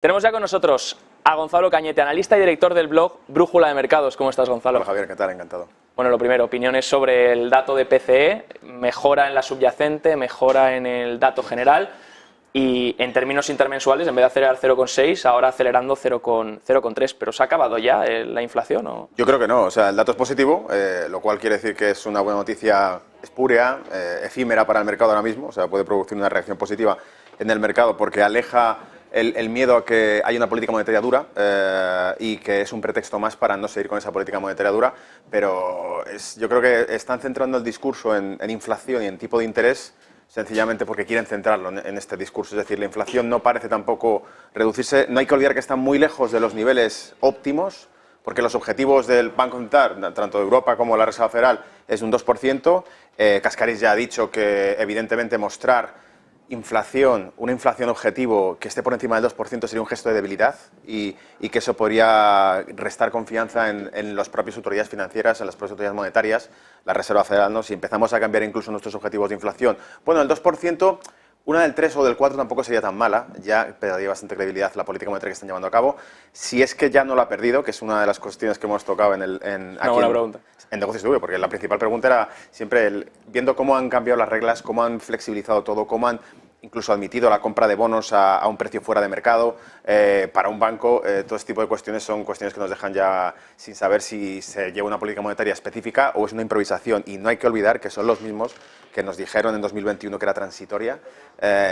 Tenemos ya con nosotros a Gonzalo Cañete, analista y director del blog Brújula de Mercados. ¿Cómo estás, Gonzalo? Hola, Javier, ¿qué tal? Encantado. Bueno, lo primero, opiniones sobre el dato de PCE, mejora en la subyacente, mejora en el dato general y en términos intermensuales, en vez de acelerar 0,6, ahora acelerando 0,3. ¿Pero se ha acabado ya la inflación o...? Yo creo que no, o sea, el dato es positivo, lo cual quiere decir que es una buena noticia espúrea, efímera para el mercado ahora mismo, o sea, puede producir una reacción positiva en el mercado porque aleja el miedo a que haya una política monetaria dura y que es un pretexto más para no seguir con esa política monetaria dura, pero yo creo que están centrando el discurso en inflación y en tipo de interés sencillamente porque quieren centrarlo en este discurso. Es decir, la inflación no parece tampoco reducirse. No hay que olvidar que están muy lejos de los niveles óptimos, porque los objetivos del Banco Central, tanto de Europa como la Reserva Federal, es un 2%. Cascariz ya ha dicho que, evidentemente, mostrar una inflación objetivo que esté por encima del 2% sería un gesto de debilidad y que eso podría restar confianza en las propias autoridades financieras, en las propias autoridades monetarias, la Reserva Federal, ¿no? Si empezamos a cambiar incluso nuestros objetivos de inflación. Bueno, el 2%, una del 3 o del 4 tampoco sería tan mala, ya perdería bastante credibilidad la política monetaria que están llevando a cabo. Si es que ya no lo ha perdido, que es una de las cuestiones que hemos tocado en negocios de V, porque la principal pregunta era siempre viendo cómo han cambiado las reglas, cómo han flexibilizado todo, cómo han incluso admitido la compra de bonos a un precio fuera de mercado para un banco. Todo este tipo de cuestiones son cuestiones que nos dejan ya sin saber si se lleva una política monetaria específica o es una improvisación. Y no hay que olvidar que son los mismos que nos dijeron en 2021 que era transitoria,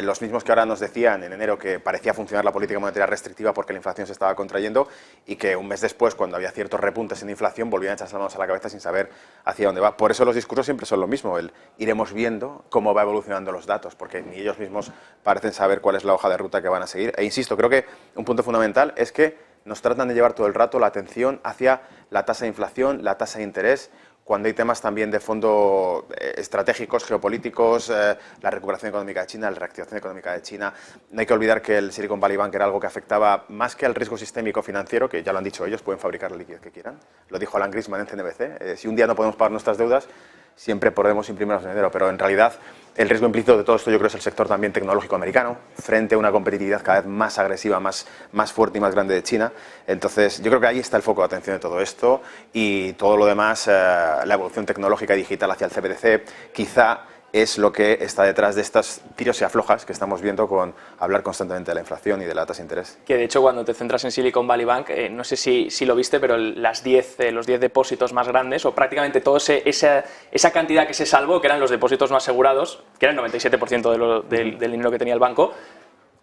los mismos que ahora nos decían en enero que parecía funcionar la política monetaria restrictiva porque la inflación se estaba contrayendo y que un mes después, cuando había ciertos repuntes en inflación, volvían a echarse las manos a la cabeza sin saber hacia dónde va. Por eso los discursos siempre son lo mismo, iremos viendo cómo va evolucionando los datos, porque ni ellos mismos parecen saber cuál es la hoja de ruta que van a seguir. E insisto, creo que un punto fundamental es que nos tratan de llevar todo el rato la atención hacia la tasa de inflación, la tasa de interés, cuando hay temas también de fondo estratégicos, geopolíticos, la recuperación económica de China, la reactivación económica de China. No hay que olvidar que el Silicon Valley Bank era algo que afectaba más que al riesgo sistémico financiero, que ya lo han dicho ellos, pueden fabricar la liquidez que quieran. Lo dijo Alan Greenspan en CNBC. Si un día no podemos pagar nuestras deudas, siempre podemos imprimirnos dinero, pero en realidad el riesgo implícito de todo esto yo creo es el sector también tecnológico americano, frente a una competitividad cada vez más agresiva, más fuerte y más grande de China. Entonces yo creo que ahí está el foco de atención de todo esto y todo lo demás, la evolución tecnológica y digital hacia el CBDC, quizá es lo que está detrás de estas tiros y aflojas que estamos viendo con hablar constantemente de la inflación y de la tasa de interés. Que de hecho cuando te centras en Silicon Valley Bank, no sé si lo viste, pero los 10 depósitos más grandes, o prácticamente toda esa cantidad que se salvó, que eran los depósitos no asegurados, que era el 97% del dinero que tenía el banco,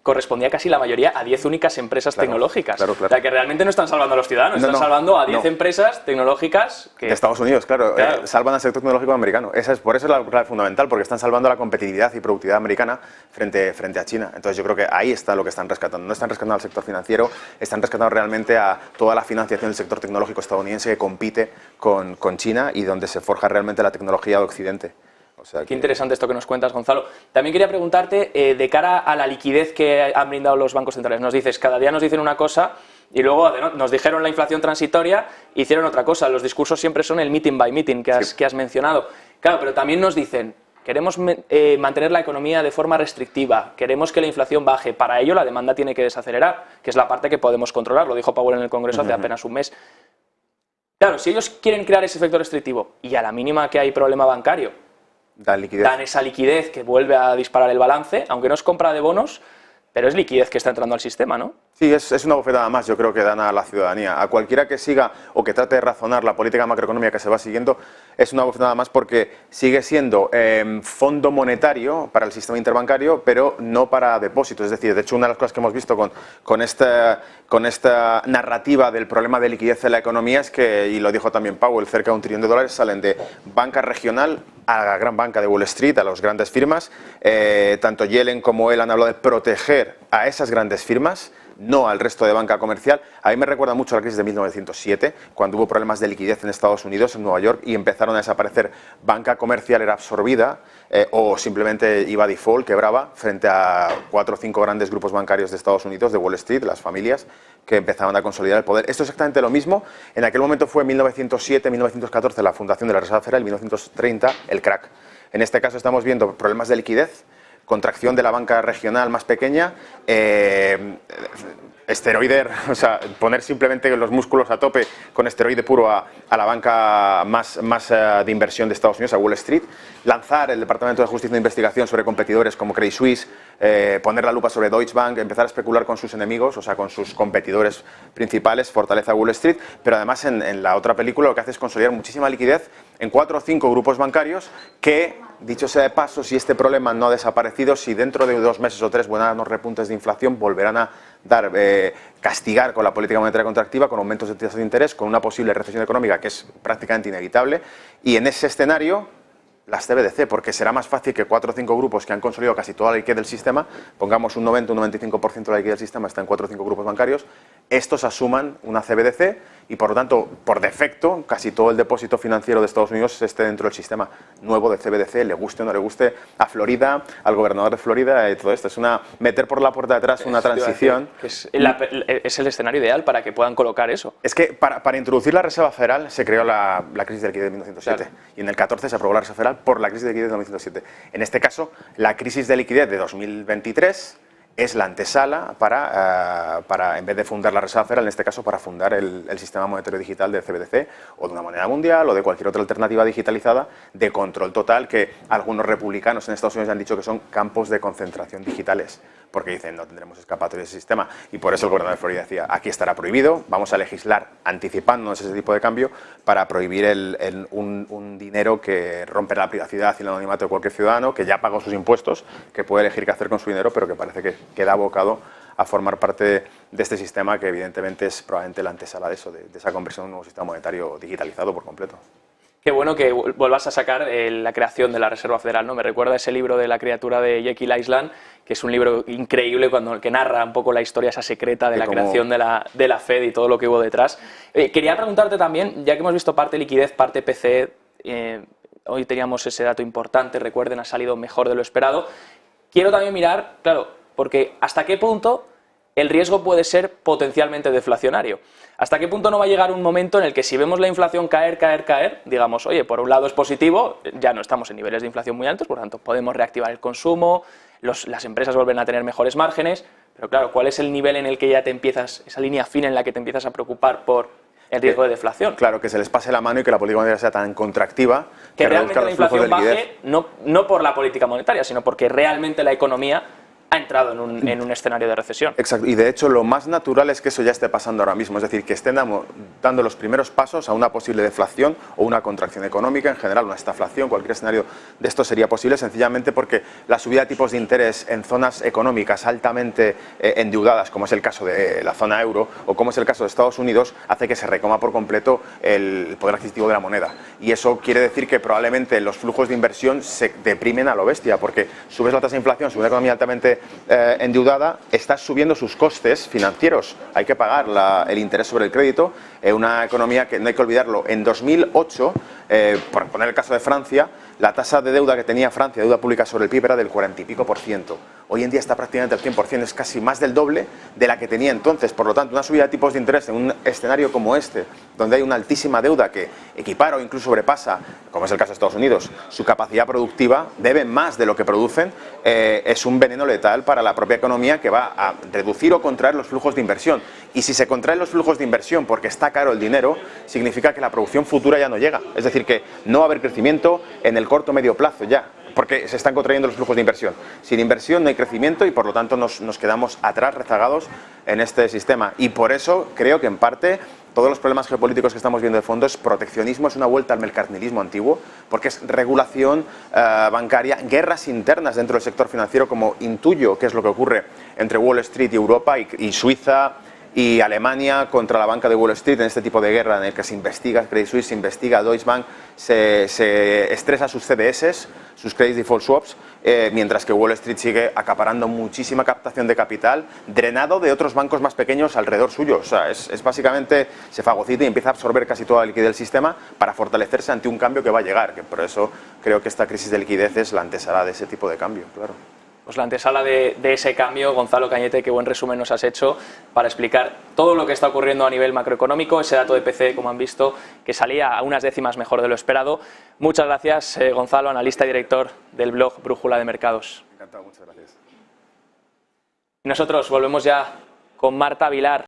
correspondía casi la mayoría a 10 únicas empresas tecnológicas. Claro. O sea, que realmente no están salvando a los ciudadanos, están salvando a 10 empresas tecnológicas que... De Estados Unidos, claro. Salvan al sector tecnológico americano. Por eso es la clave fundamental, porque están salvando la competitividad y productividad americana frente a China. Entonces yo creo que ahí está lo que están rescatando. No están rescatando al sector financiero, están rescatando realmente a toda la financiación del sector tecnológico estadounidense que compite con China y donde se forja realmente la tecnología de Occidente. O sea, Qué interesante esto que nos cuentas, Gonzalo. También quería preguntarte, de cara a la liquidez que han brindado los bancos centrales, nos dices, cada día nos dicen una cosa y luego nos dijeron la inflación transitoria, hicieron otra cosa. Los discursos siempre son el meeting by meeting que has mencionado. Claro, pero también nos dicen, queremos mantener la economía de forma restrictiva, queremos que la inflación baje, para ello la demanda tiene que desacelerar, que es la parte que podemos controlar, lo dijo Powell en el Congreso hace apenas un mes. Claro, si ellos quieren crear ese efecto restrictivo y a la mínima que hay problema bancario, dan esa liquidez que vuelve a disparar el balance, aunque no es compra de bonos, pero es liquidez que está entrando al sistema, ¿no? Sí, es una bofetada más, yo creo que dan a la ciudadanía. A cualquiera que siga o que trate de razonar la política macroeconómica que se va siguiendo, es una bofetada más porque sigue siendo fondo monetario para el sistema interbancario, pero no para depósitos. Es decir, de hecho, una de las cosas que hemos visto con esta narrativa del problema de liquidez de la economía es que, y lo dijo también Powell, cerca de $1 trillón salen de banca regional a la gran banca de Wall Street, a las grandes firmas. Tanto Yellen como él han hablado de proteger a esas grandes firmas, no al resto de banca comercial. A mí me recuerda mucho a la crisis de 1907, cuando hubo problemas de liquidez en Estados Unidos, en Nueva York, y empezaron a desaparecer. Banca comercial era absorbida o simplemente iba a default, quebraba, frente a 4 o 5 grandes grupos bancarios de Estados Unidos, de Wall Street, las familias, que empezaban a consolidar el poder. Esto es exactamente lo mismo. En aquel momento fue en 1907, 1914 la fundación de la Reserva Federal, en 1930 el crack. En este caso estamos viendo problemas de liquidez, contracción de la banca regional más pequeña, esteroide, o sea, poner simplemente los músculos a tope con esteroide puro a la banca más de inversión de Estados Unidos, a Wall Street, lanzar el Departamento de Justicia de Investigación sobre competidores como Credit Suisse, poner la lupa sobre Deutsche Bank, empezar a especular con sus enemigos, o sea, con sus competidores principales, fortaleza Wall Street, pero además en la otra película lo que hace es consolidar muchísima liquidez en 4 o 5 grupos bancarios que, dicho sea de paso, si este problema no ha desaparecido, si dentro de 2 meses o 3 vuelvan a repuntes de inflación, volverán a castigar con la política monetaria contractiva, con aumentos de tasas de interés, con una posible recesión económica que es prácticamente inevitable, y en ese escenario las CBDC, porque será más fácil que 4 o 5 grupos que han consolidado casi toda la liquidez del sistema, pongamos un 90 o un 95% de la liquidez del sistema está en 4 o 5 grupos bancarios, estos asuman una CBDC y por lo tanto, por defecto, casi todo el depósito financiero de Estados Unidos esté dentro del sistema nuevo de CBDC, le guste o no le guste a Florida, al gobernador de Florida y todo esto. Es meter por la puerta de atrás una transición. Es el escenario ideal para que puedan colocar eso. Es que para introducir la Reserva Federal se creó la crisis de liquidez de 1907 y en el 14 se aprobó la Reserva Federal por la crisis de liquidez de 1907. En este caso, la crisis de liquidez de 2023 es la antesala para, en vez de fundar la Reserva Federal, en este caso para fundar el sistema monetario digital de CBDC o de una moneda mundial o de cualquier otra alternativa digitalizada de control total que algunos republicanos en Estados Unidos han dicho que son campos de concentración digitales, porque dicen no tendremos escapatoria de ese sistema y por eso el gobernador de Florida decía aquí estará prohibido, vamos a legislar anticipándonos ese tipo de cambio para prohibir un dinero que rompe la privacidad y el anonimato de cualquier ciudadano que ya pagó sus impuestos, que puede elegir qué hacer con su dinero, pero que parece que queda abocado a formar parte de este sistema que evidentemente es probablemente la antesala de eso, de esa conversión a un nuevo sistema monetario digitalizado por completo. Qué bueno que vuelvas a sacar la creación de la Reserva Federal, ¿no? Me recuerda ese libro de la criatura de Jekyll Island, que es un libro increíble que narra un poco la historia esa secreta de la creación de la Fed y todo lo que hubo detrás. Quería preguntarte también, ya que hemos visto parte liquidez, parte PCE, hoy teníamos ese dato importante, recuerden, ha salido mejor de lo esperado. Quiero también mirar, claro, porque hasta qué punto el riesgo puede ser potencialmente deflacionario. ¿Hasta qué punto no va a llegar un momento en el que si vemos la inflación caer, digamos, oye, por un lado es positivo, ya no estamos en niveles de inflación muy altos, por lo tanto podemos reactivar el consumo, las empresas vuelven a tener mejores márgenes, pero claro, ¿cuál es el nivel en el que ya te empiezas, esa línea fina en la que te empiezas a preocupar por el riesgo de deflación? Claro, que se les pase la mano y que la política monetaria sea tan contractiva que realmente la inflación baje, no por la política monetaria, sino porque realmente la economía ha entrado en un escenario de recesión. Exacto, y de hecho lo más natural es que eso ya esté pasando ahora mismo, es decir, que estén dando los primeros pasos a una posible deflación o una contracción económica, en general una estaflación, cualquier escenario de esto sería posible, sencillamente porque la subida de tipos de interés en zonas económicas altamente endeudadas, como es el caso de la zona euro o como es el caso de Estados Unidos, hace que se recoma por completo el poder adquisitivo de la moneda. Y eso quiere decir que probablemente los flujos de inversión se deprimen a lo bestia, porque subes la tasa de inflación, subes la economía altamente endeudada, estás subiendo sus costes financieros. Hay que pagar el interés sobre el crédito. Una economía que no hay que olvidarlo. En 2008, por poner el caso de Francia, la tasa de deuda que tenía Francia, deuda pública sobre el PIB, era del 40 y pico %. Hoy en día está prácticamente al 100%, es casi más del doble de la que tenía entonces. Por lo tanto, una subida de tipos de interés en un escenario como este, donde hay una altísima deuda que equipara o incluso sobrepasa, como es el caso de Estados Unidos, su capacidad productiva, deben más de lo que producen, es un veneno letal para la propia economía que va a reducir o contraer los flujos de inversión. Y si se contraen los flujos de inversión porque está caro el dinero, significa que la producción futura ya no llega. Es decir, que no va a haber crecimiento en el corto o medio plazo ya, porque se están contrayendo los flujos de inversión. Sin inversión no hay crecimiento y por lo tanto nos quedamos atrás, rezagados en este sistema. Y por eso creo que en parte todos los problemas geopolíticos que estamos viendo de fondo es proteccionismo, es una vuelta al mercantilismo antiguo, porque es regulación bancaria, guerras internas dentro del sector financiero, como intuyo que es lo que ocurre entre Wall Street y Europa y Suiza y Alemania contra la banca de Wall Street en este tipo de guerra en el que se investiga Credit Suisse, se investiga Deutsche Bank, se estresa sus CDS, sus Credit Default Swaps, mientras que Wall Street sigue acaparando muchísima captación de capital, drenado de otros bancos más pequeños alrededor suyo. O sea, es básicamente, se fagocita y empieza a absorber casi toda la liquidez del sistema para fortalecerse ante un cambio que va a llegar, que por eso creo que esta crisis de liquidez es la antesala de ese tipo de cambio, claro. Pues la antesala de ese cambio, Gonzalo Cañete, qué buen resumen nos has hecho para explicar todo lo que está ocurriendo a nivel macroeconómico, ese dato de PCE, como han visto, que salía a unas décimas mejor de lo esperado. Muchas gracias, Gonzalo, analista y director del blog Brújula de Mercados. Encantado, muchas gracias. Nosotros volvemos ya con Marta Vilar.